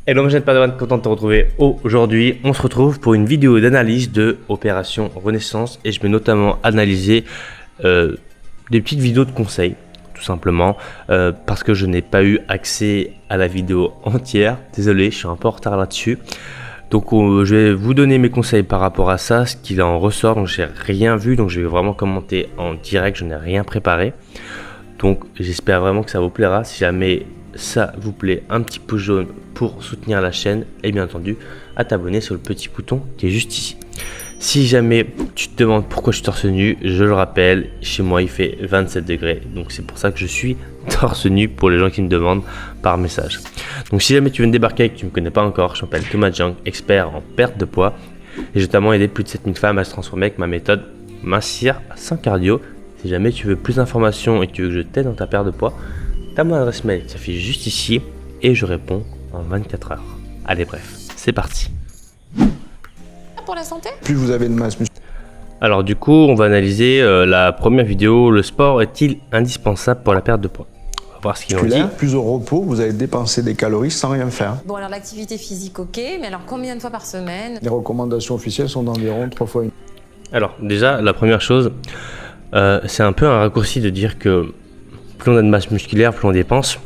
Hello, je pas content de te retrouver aujourd'hui. On se retrouve pour une vidéo d'analyse de Opération Renaissance et je vais notamment analyser des petites vidéos de conseils, tout simplement, parce que je n'ai pas eu accès à la vidéo entière. Désolé, je suis un peu en retard là-dessus. Donc je vais vous donner mes conseils par rapport à ça, ce qu'il en ressort. Donc j'ai rien vu, donc je vais vraiment commenter en direct, je n'ai rien préparé. Donc j'espère vraiment que ça vous plaira. Si jamais ça vous plaît, un petit pouce jaune pour soutenir la chaîne et bien entendu à t'abonner sur le petit bouton qui est juste ici. Si jamais tu te demandes pourquoi je suis torse nu, je le rappelle, chez moi il fait 27 degrés, donc c'est pour ça que je suis torse nu pour les gens qui me demandent par message. Donc si jamais tu viens de débarquer et que tu ne me connais pas encore, je m'appelle Thomas Jung, expert en perte de poids et j'ai notamment aidé plus de 7000 femmes à se transformer avec ma méthode mincir sans cardio. Si jamais tu veux plus d'informations et que tu veux que je t'aide dans ta perte de poids, t'as mon adresse mail qui s'affiche juste ici et je réponds en 24 heures. Allez bref, c'est parti. Pour la santé? Plus vous avez de masse musculaire. Alors du coup, on va analyser la première vidéo. Le sport est-il indispensable pour la perte de poids? On va voir ce qu'il en dit. Plus au repos, vous allez dépenser des calories sans rien faire. Bon, alors l'activité physique, ok, mais alors combien de fois par semaine? Les recommandations officielles sont d'environ 3 fois une. Alors déjà, la première chose, c'est un peu un raccourci de dire que plus on a de masse musculaire, plus on dépense.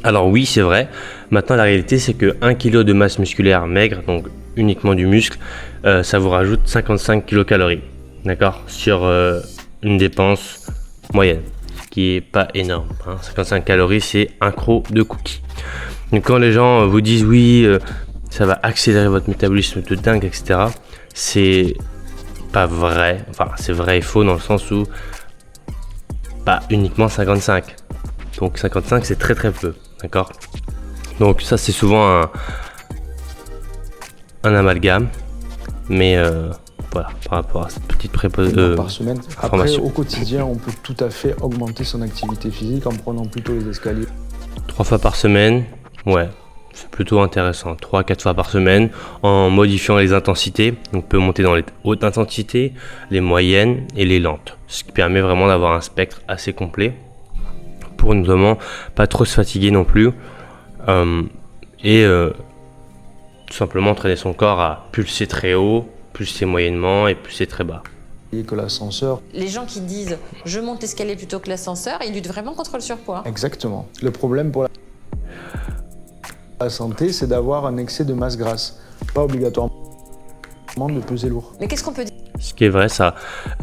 Alors oui, c'est vrai. Maintenant, la réalité, c'est que 1 kg de masse musculaire maigre, donc uniquement du muscle, ça vous rajoute 55 kcal. D'accord? Sur une dépense moyenne, ce qui est pas énorme. 55 calories, c'est un croc de cookies. Donc quand les gens vous disent oui, ça va accélérer votre métabolisme de dingue, etc., c'est pas vrai. Enfin, c'est vrai et faux dans le sens où pas uniquement 55. Donc 55 c'est très peu, d'accord? Donc ça c'est souvent un amalgame, mais voilà, par rapport à cette petite par semaine. Après, au quotidien, on peut tout à fait augmenter son activité physique en prenant plutôt les escaliers. 3 fois par semaine, ouais, c'est plutôt intéressant. 3-4 fois par semaine, en modifiant les intensités. Donc on peut monter dans les hautes intensités, les moyennes et les lentes. Ce qui permet vraiment d'avoir un spectre assez complet, pour notamment pas trop se fatiguer non plus et tout simplement entraîner son corps à pulser très haut, pulser moyennement et pulser très bas. Et que l'ascenseur. Les gens qui disent je monte l'escalier plutôt que l'ascenseur, ils luttent vraiment contre le surpoids. Exactement. Le problème pour la santé, c'est d'avoir un excès de masse grasse, pas obligatoirement de peser lourd. Mais qu'est-ce qu'on peut dire? Ce qui est vrai, ça,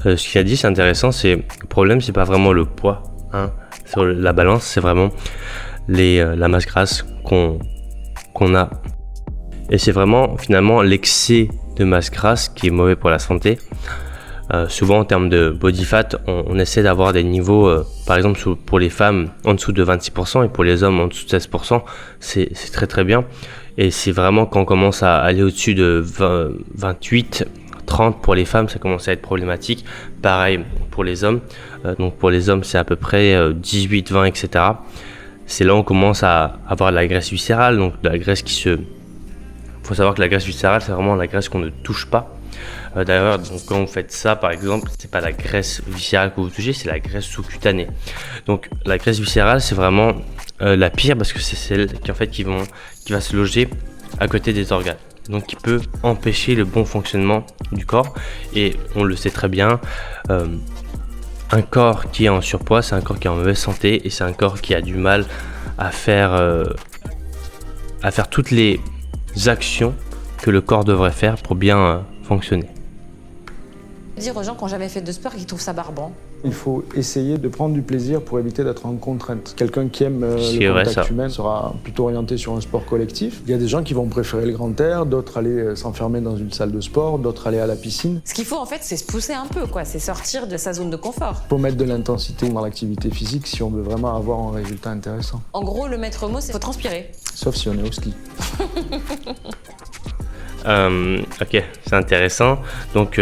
ce qu'il a dit, c'est intéressant. C'est le problème, c'est pas vraiment le poids, hein. Sur la balance, c'est vraiment la masse grasse qu'on a. Et c'est vraiment finalement l'excès de masse grasse qui est mauvais pour la santé. Souvent en termes de body fat, on essaie d'avoir des niveaux, par exemple pour les femmes en dessous de 26% et pour les hommes en dessous de 16%, c'est très bien. Et c'est vraiment quand on commence à aller au-dessus de 28, 30 pour les femmes, ça commence à être problématique. Pareil pour les hommes. Donc pour les hommes, c'est à peu près 18, 20, etc. C'est là où on commence à avoir de la graisse viscérale, donc de la graisse qui se... Il faut savoir que la graisse viscérale, c'est vraiment la graisse qu'on ne touche pas. D'ailleurs, donc quand vous faites ça, par exemple, c'est pas la graisse viscérale que vous touchez, c'est la graisse sous-cutanée. Donc la graisse viscérale, c'est vraiment la pire parce que c'est celle qui va se loger à côté des organes. Donc qui peut empêcher le bon fonctionnement du corps. Et on le sait très bien, un corps qui est en surpoids, c'est un corps qui est en mauvaise santé et c'est un corps qui a du mal à faire toutes les actions que le corps devrait faire pour bien fonctionner. Dire aux gens qui n'ont jamais fait de sport et qui trouvent ça barbant. Il faut essayer de prendre du plaisir pour éviter d'être en contrainte. Quelqu'un qui aime le contact humain sera plutôt orienté sur un sport collectif. Il y a des gens qui vont préférer le grand air, d'autres aller s'enfermer dans une salle de sport, d'autres aller à la piscine. Ce qu'il faut en fait, c'est se pousser un peu, quoi. C'est sortir de sa zone de confort. Il faut mettre de l'intensité dans l'activité physique si on veut vraiment avoir un résultat intéressant. En gros, le maître mot, c'est qu'il faut transpirer. Sauf si on est au ski. Ok, c'est intéressant. Donc,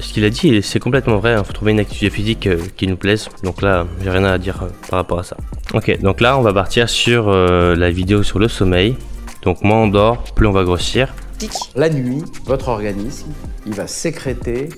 ce qu'il a dit, c'est complètement vrai. Il faut trouver une activité physique qui nous plaise. Donc là, j'ai rien à dire par rapport à ça. Ok, donc là, on va partir sur la vidéo sur le sommeil. Donc, moins on dort, plus on va grossir. La nuit, votre organisme, il va sécréter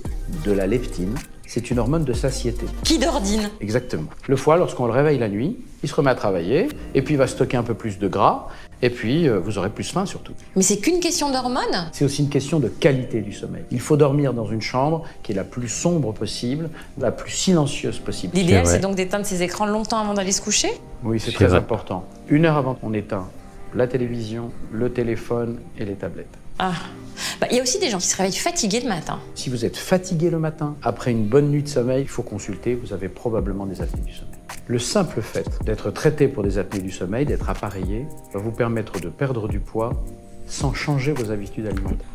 de la leptine. C'est une hormone de satiété. Qui dordine? Exactement. Le foie, lorsqu'on le réveille la nuit, il se remet à travailler, et puis il va stocker un peu plus de gras, et puis vous aurez plus faim surtout. Mais c'est qu'une question d'hormones? C'est aussi une question de qualité du sommeil. Il faut dormir dans une chambre qui est la plus sombre possible, la plus silencieuse possible. L'idéal, c'est donc d'éteindre ses écrans longtemps avant d'aller se coucher? Oui, c'est très important. 1 heure avant, on éteint la télévision, le téléphone et les tablettes. Ah, il y a aussi des gens qui se réveillent fatigués le matin. Si vous êtes fatigué le matin, après une bonne nuit de sommeil, il faut consulter, vous avez probablement des apnées du sommeil. Le simple fait d'être traité pour des apnées du sommeil, d'être appareillé, va vous permettre de perdre du poids sans changer vos habitudes alimentaires.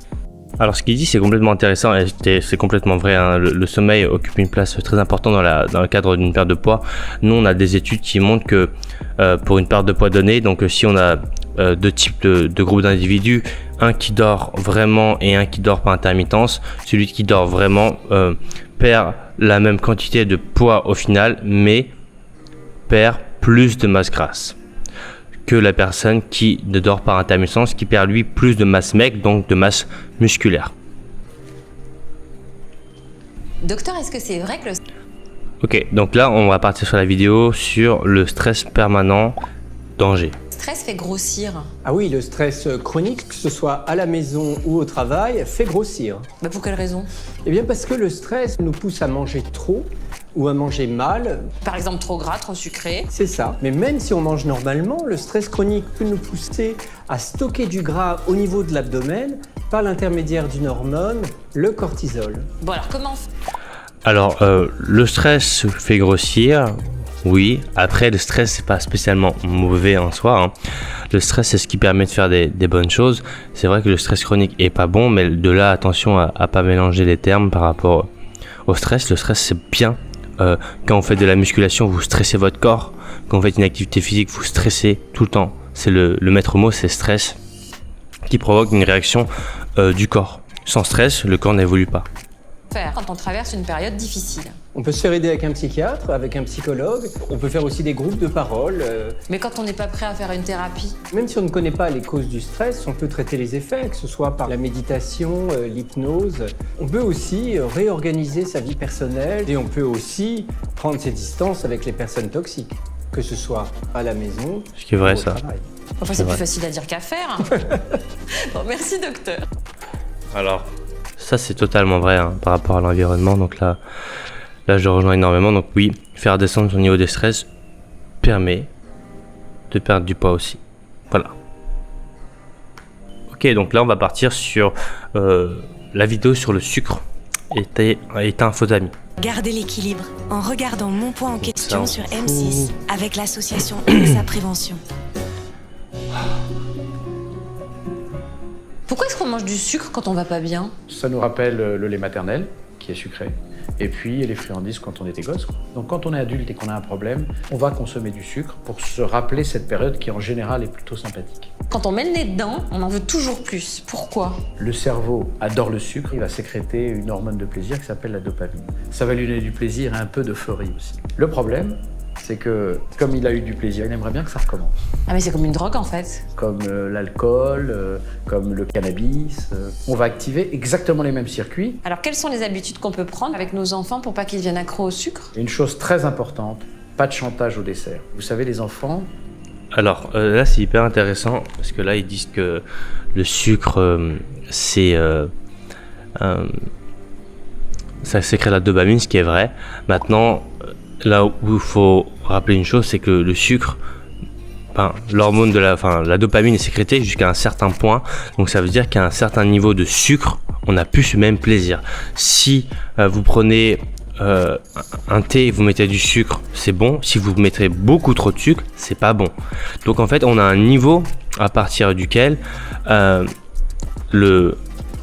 Alors ce qu'il dit c'est complètement intéressant et c'est complètement vrai, hein. Le sommeil occupe une place très importante dans le cadre d'une perte de poids. Nous on a des études qui montrent que pour une perte de poids donnée, donc si on a deux types de groupes d'individus, un qui dort vraiment et un qui dort par intermittence, celui qui dort vraiment perd la même quantité de poids au final mais perd plus de masse grasse que la personne qui ne dort par intermittence, qui perd lui plus de masse maigre, donc de masse musculaire. Docteur, est-ce que c'est vrai que le... Ok, donc là on va partir sur la vidéo sur le stress permanent, danger. stress fait grossir? Ah oui, le stress chronique, que ce soit à la maison ou au travail, fait grossir. Pour quelle raison? Eh bien parce que le stress nous pousse à manger trop ou à manger mal. Par exemple, trop gras, trop sucré. C'est ça. Mais même si on mange normalement, le stress chronique peut nous pousser à stocker du gras au niveau de l'abdomen par l'intermédiaire d'une hormone, le cortisol. Bon alors, comment on fait? Alors, le stress fait grossir, oui. Après, le stress, c'est pas spécialement mauvais en soi, hein. Le stress, c'est ce qui permet de faire des bonnes choses. C'est vrai que le stress chronique est pas bon, mais de là, attention à pas mélanger les termes par rapport au stress. Le stress, c'est bien. Quand vous faites de la musculation, vous stressez votre corps. Quand vous faites une activité physique, vous stressez tout le temps. C'est le maître mot, c'est stress, qui provoque une réaction du corps. Sans stress, le corps n'évolue pas. Faire quand on traverse une période difficile? On peut se faire aider avec un psychiatre, avec un psychologue. On peut faire aussi des groupes de parole. Mais quand on n'est pas prêt à faire une thérapie? Même si on ne connaît pas les causes du stress, on peut traiter les effets, que ce soit par la méditation, l'hypnose. On peut aussi réorganiser sa vie personnelle et on peut aussi prendre ses distances avec les personnes toxiques, que ce soit à la maison Ce qui est vrai, ou au ça. travail. Enfin, c'est plus facile à dire qu'à faire. Bon, merci docteur. Alors, ça c'est totalement vrai, hein, par rapport à l'environnement. Donc là je rejoins énormément. Donc oui, faire descendre son niveau de stress permet de perdre du poids aussi. Voilà. Ok, donc là on va partir sur la vidéo sur le sucre est un faux ami. Gardez l'équilibre en regardant Mon Poids en question sur fout. M6 avec l'association MSA Prévention. Pourquoi est-ce qu'on mange du sucre quand on va pas bien? Ça nous rappelle le lait maternel, qui est sucré, et puis les friandises quand on était gosse. Donc quand on est adulte et qu'on a un problème, on va consommer du sucre pour se rappeler cette période qui en général est plutôt sympathique. Quand on met le nez dedans, on en veut toujours plus. Pourquoi? Le cerveau adore le sucre, il va sécréter une hormone de plaisir qui s'appelle la dopamine. Ça va lui donner du plaisir et un peu d'euphorie aussi. Le problème, c'est que comme il a eu du plaisir, il aimerait bien que ça recommence. Ah mais c'est comme une drogue en fait. Comme l'alcool, comme le cannabis. On va activer exactement les mêmes circuits. Alors quelles sont les habitudes qu'on peut prendre avec nos enfants pour pas qu'ils deviennent accros au sucre? Une chose très importante, pas de chantage au dessert. Vous savez, les enfants, Alors là c'est hyper intéressant parce que là ils disent que le sucre ça sécrète la dopamine, ce qui est vrai. Maintenant, là où il faut rappeler une chose, c'est que le sucre, l'hormone la dopamine est sécrétée jusqu'à un certain point. Donc ça veut dire qu'à un certain niveau de sucre, on n'a plus ce même plaisir. Si vous prenez un thé et vous mettez du sucre, c'est bon. Si vous mettez beaucoup trop de sucre, c'est pas bon. Donc en fait, on a un niveau à partir duquel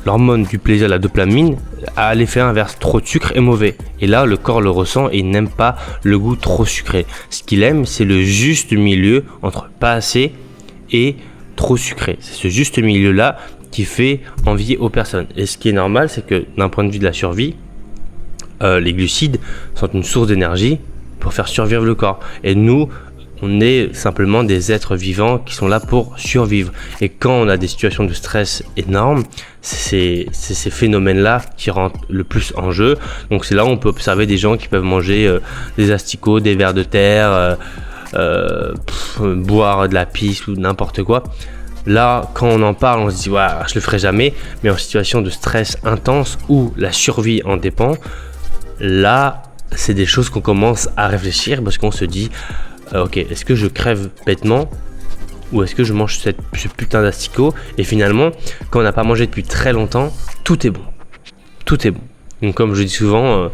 l'hormone du plaisir, la dopamine, a l'effet inverse. Trop de sucre est mauvais. Et là, le corps le ressent et il n'aime pas le goût trop sucré. Ce qu'il aime, c'est le juste milieu entre pas assez et trop sucré. C'est ce juste milieu-là qui fait envie aux personnes. Et ce qui est normal, c'est que d'un point de vue de la survie, les glucides sont une source d'énergie pour faire survivre le corps. Et nous, on est simplement des êtres vivants qui sont là pour survivre. Et quand on a des situations de stress énormes, c'est ces phénomènes-là qui rentrent le plus en jeu. Donc c'est là où on peut observer des gens qui peuvent manger des asticots, des vers de terre, boire de la pisse ou n'importe quoi. Là, quand on en parle, on se dit ouais, je le ferai jamais. Mais en situation de stress intense où la survie en dépend, là, c'est des choses qu'on commence à réfléchir parce qu'on se dit ok, est-ce que je crève bêtement ou est-ce que je mange ce putain d'asticot? Et finalement, quand on n'a pas mangé depuis très longtemps, tout est bon. Tout est bon. Donc comme je dis souvent,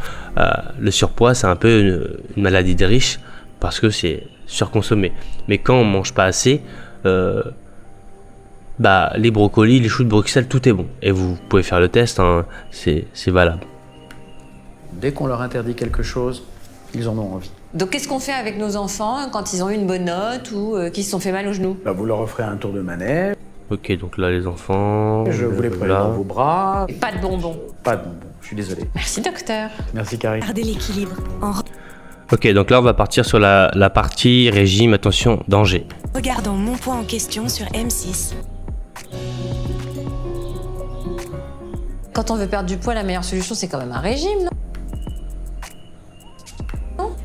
le surpoids, c'est un peu une maladie des riches parce que c'est surconsommé. Mais quand on mange pas assez, les brocolis, les choux de Bruxelles, tout est bon. Et vous pouvez faire le test, hein, c'est valable. Dès qu'on leur interdit quelque chose, ils en ont envie. Donc qu'est-ce qu'on fait avec nos enfants quand ils ont eu une bonne note ou qu'ils se sont fait mal aux genoux? Vous leur offrez un tour de manège. Ok, donc là les enfants... Je vous les prenez dans vos bras. Et pas de bonbons. Pas de bonbons, je suis désolé. Merci docteur. Merci Carrie. Gardez l'équilibre. Ok, donc là on va partir sur la partie régime, attention, danger. Regardons Mon Poids en question sur M6. Quand on veut perdre du poids, la meilleure solution c'est quand même un régime, non?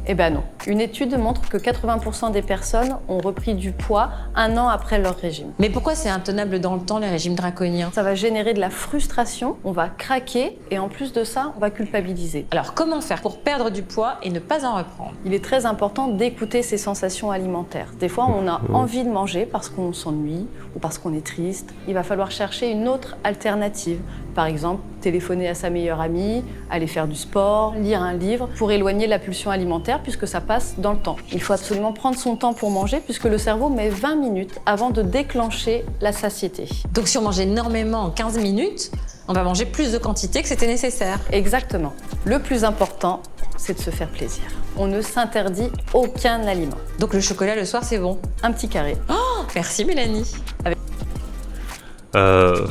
Eh ben non. Une étude montre que 80% des personnes ont repris du poids 1 an après leur régime. Mais pourquoi c'est intenable dans le temps, les régimes draconiens? Ça va générer de la frustration, on va craquer et en plus de ça, on va culpabiliser. Alors comment faire pour perdre du poids et ne pas en reprendre? Il est très important d'écouter ses sensations alimentaires. Des fois, on a envie de manger parce qu'on s'ennuie ou parce qu'on est triste. Il va falloir chercher une autre alternative. Par exemple, téléphoner à sa meilleure amie, aller faire du sport, lire un livre pour éloigner la pulsion alimentaire puisque ça passe dans le temps. Il faut absolument prendre son temps pour manger puisque le cerveau met 20 minutes avant de déclencher la satiété. Donc si on mange énormément en 15 minutes, on va manger plus de quantité que c'était nécessaire. Exactement. Le plus important, c'est de se faire plaisir. On ne s'interdit aucun aliment. Donc le chocolat le soir, c'est bon? Un petit carré. Oh, merci Mélanie. Le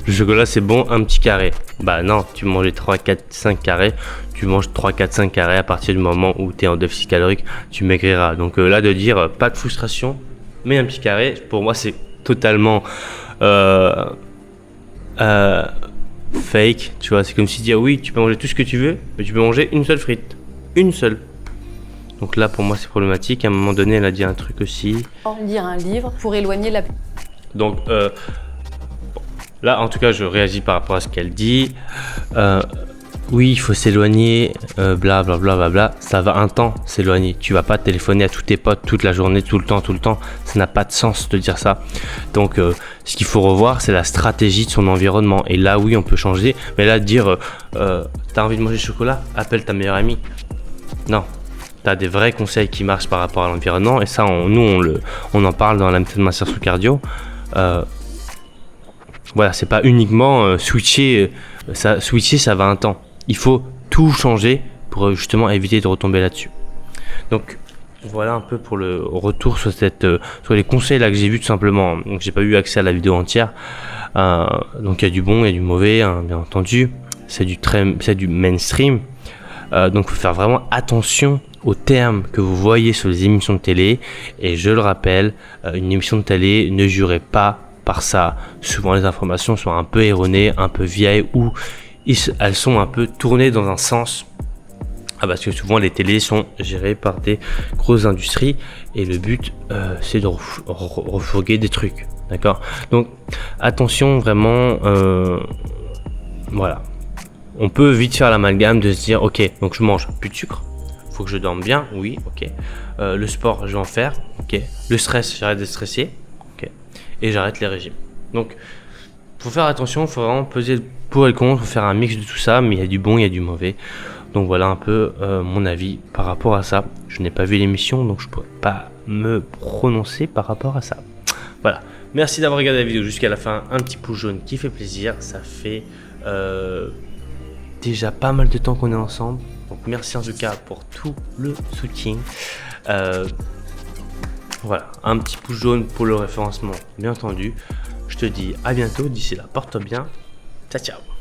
chocolat c'est bon, un petit carré. Bah non, tu manges 3, 4, 5 carrés. Tu manges 3, 4, 5 carrés à partir du moment où tu es en déficit calorique, tu maigriras. Donc là de dire pas de frustration, mais un petit carré, pour moi c'est totalement fake. Tu vois, c'est comme si dire oui, tu peux manger tout ce que tu veux, mais tu peux manger une seule frite. Une seule. Donc là pour moi c'est problématique. À un moment donné elle a dit un truc aussi. Lire un livre pour éloigner la... Donc là, en tout cas, je réagis par rapport à ce qu'elle dit. Oui, il faut s'éloigner, bla bla bla bla bla. Ça va un temps s'éloigner. Tu vas pas téléphoner à tous tes potes toute la journée, tout le temps. Ça n'a pas de sens de dire ça. Donc, ce qu'il faut revoir, c'est la stratégie de son environnement. Et là, oui, on peut changer. Mais là, dire, t'as envie de manger du chocolat, appelle ta meilleure amie. Non. T'as des vrais conseils qui marchent par rapport à l'environnement. Et ça, on en parle dans la méthode Master sous cardio. Voilà, c'est pas uniquement switcher, ça va un temps. Il faut tout changer pour justement éviter de retomber là-dessus. Donc voilà un peu pour le retour sur sur les conseils là que j'ai vus tout simplement. Donc j'ai pas eu accès à la vidéo entière. Donc il y a du bon, il y a du mauvais, hein, bien entendu. C'est du mainstream. Donc il faut faire vraiment attention aux termes que vous voyez sur les émissions de télé. Et je le rappelle, une émission de télé, ne jurez pas par ça. Souvent les informations sont un peu erronées, un peu vieilles ou elles sont un peu tournées dans un sens. Parce que souvent les télés sont gérées par des grosses industries et le but c'est de refourguer des trucs. D'accord? Donc attention vraiment, voilà. On peut vite faire l'amalgame de se dire ok, donc je mange plus de sucre, faut que je dorme bien, oui, ok. Le sport, je vais en faire, ok. Le stress, j'arrête de stresser, ok. Et j'arrête les régimes. Donc, faut faire attention, faut vraiment peser le pour et le contre, faut faire un mix de tout ça, mais il y a du bon, il y a du mauvais. Donc voilà un peu mon avis par rapport à ça. Je n'ai pas vu l'émission, donc je ne pourrais pas me prononcer par rapport à ça. Voilà. Merci d'avoir regardé la vidéo jusqu'à la fin. Un petit pouce jaune qui fait plaisir. Ça fait déjà pas mal de temps qu'on est ensemble. Donc merci en tout cas pour tout le soutien. Voilà, un petit pouce jaune pour le référencement, bien entendu. Je te dis à bientôt. D'ici là, porte-toi bien. Ciao, ciao.